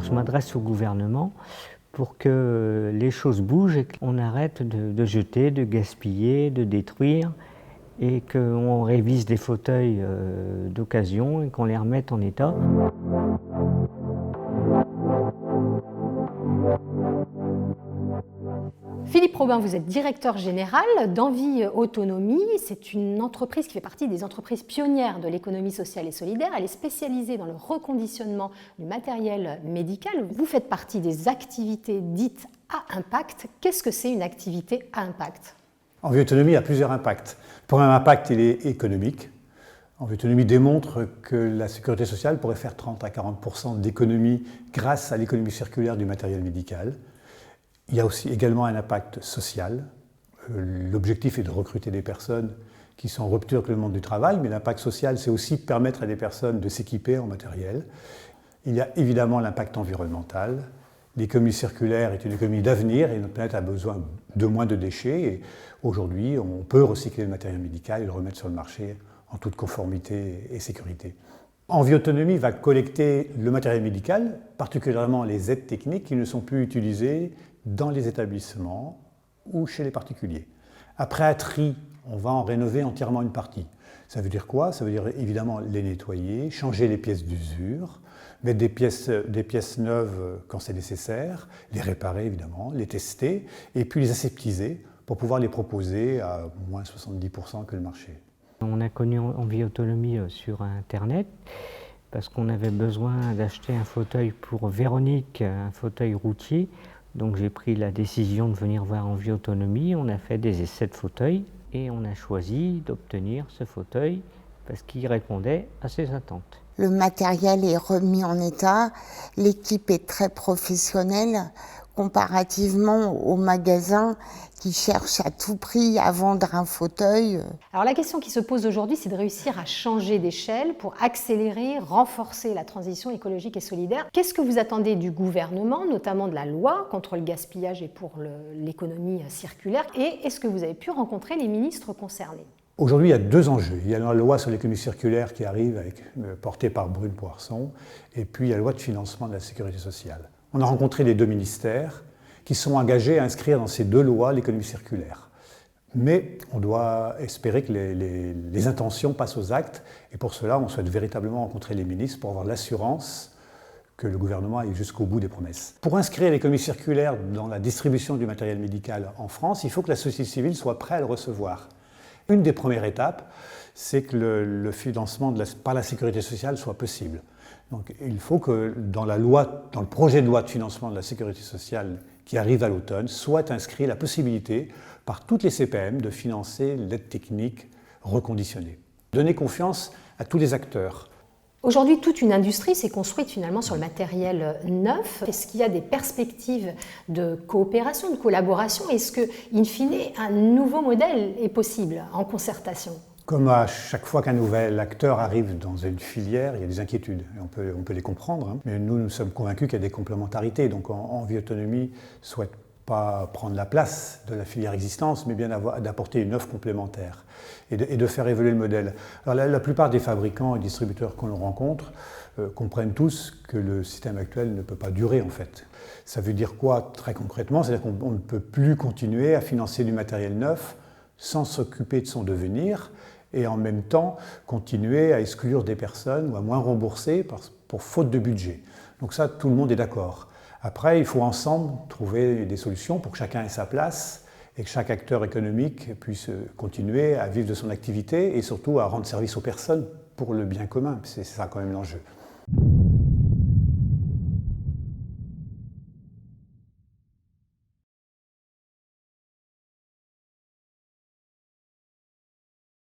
je m'adresse au gouvernement pour que les choses bougent et qu'on arrête de jeter, de gaspiller, de détruire et qu'on révise des fauteuils d'occasion et qu'on les remette en état. Philippe Robin, vous êtes directeur général d'Envie Autonomie. C'est une entreprise qui fait partie des entreprises pionnières de l'économie sociale et solidaire. Elle est spécialisée dans le reconditionnement du matériel médical. Vous faites partie des activités dites à impact. Qu'est-ce que c'est une activité à impact ? Envie Autonomie a plusieurs impacts. Le premier impact, il est économique. Envie Autonomie démontre que la sécurité sociale pourrait faire 30 à 40% d'économies grâce à l'économie circulaire du matériel médical. Il y a aussi également un impact social. L'objectif est de recruter des personnes qui sont en rupture avec le monde du travail, mais l'impact social, c'est aussi permettre à des personnes de s'équiper en matériel. Il y a évidemment l'impact environnemental. L'économie circulaire est une économie d'avenir et notre planète a besoin de moins de déchets. Et aujourd'hui, on peut recycler le matériel médical et le remettre sur le marché en toute conformité et sécurité. Envie Autonomie va collecter le matériel médical, particulièrement les aides techniques qui ne sont plus utilisées dans les établissements ou chez les particuliers. Après un tri, on va en rénover entièrement une partie. Ça veut dire quoi? Ça veut dire évidemment les nettoyer, changer les pièces d'usure, mettre des pièces neuves quand c'est nécessaire, les réparer évidemment, les tester, et puis les aseptiser pour pouvoir les proposer à moins 70% que le marché. On a connu Envie Autonomie sur Internet parce qu'on avait besoin d'acheter un fauteuil pour Véronique, un fauteuil routier. Donc j'ai pris la décision de venir voir Envie Autonomie, on a fait des essais de fauteuils et on a choisi d'obtenir ce fauteuil parce qu'il répondait à ses attentes. Le matériel est remis en état, l'équipe est très professionnelle comparativement aux magasins qui cherchent à tout prix à vendre un fauteuil. Alors la question qui se pose aujourd'hui, c'est de réussir à changer d'échelle pour accélérer, renforcer la transition écologique et solidaire. Qu'est-ce que vous attendez du gouvernement, notamment de la loi contre le gaspillage et pour l'économie circulaire? Et est-ce que vous avez pu rencontrer les ministres concernés? Aujourd'hui, il y a deux enjeux. Il y a la loi sur l'économie circulaire qui arrive, portée par Brune Poirson, et puis il y a la loi de financement de la sécurité sociale. On a rencontré les deux ministères qui sont engagés à inscrire dans ces deux lois l'économie circulaire. Mais on doit espérer que les intentions passent aux actes, et pour cela, on souhaite véritablement rencontrer les ministres pour avoir l'assurance que le gouvernement aille jusqu'au bout des promesses. Pour inscrire l'économie circulaire dans la distribution du matériel médical en France, il faut que la société civile soit prête à le recevoir. Une des premières étapes, c'est que le financement par la sécurité sociale soit possible. Donc il faut que dans le projet de loi de financement de la sécurité sociale qui arrive à l'automne, soit inscrit la possibilité par toutes les CPM de financer l'aide technique reconditionnée. Donner confiance à tous les acteurs. Aujourd'hui, toute une industrie s'est construite finalement sur le matériel neuf. Est-ce qu'il y a des perspectives de coopération, de collaboration? Est-ce que, in fine, un nouveau modèle est possible en concertation? Comme à chaque fois qu'un nouvel acteur arrive dans une filière, il y a des inquiétudes. Et on peut les comprendre, hein. Mais nous sommes convaincus qu'il y a des complémentarités. Donc Envie Autonomie souhaite pas prendre la place de la filière existence, mais bien d'apporter une offre complémentaire et de faire évoluer le modèle. Alors la plupart des fabricants et distributeurs qu'on rencontre comprennent tous que le système actuel ne peut pas durer en fait. Ça veut dire quoi très concrètement? C'est-à-dire qu'on ne peut plus continuer à financer du matériel neuf sans s'occuper de son devenir et en même temps continuer à exclure des personnes ou à moins rembourser pour faute de budget. Donc ça, tout le monde est d'accord. Après, il faut ensemble trouver des solutions pour que chacun ait sa place et que chaque acteur économique puisse continuer à vivre de son activité et surtout à rendre service aux personnes pour le bien commun. C'est ça quand même l'enjeu.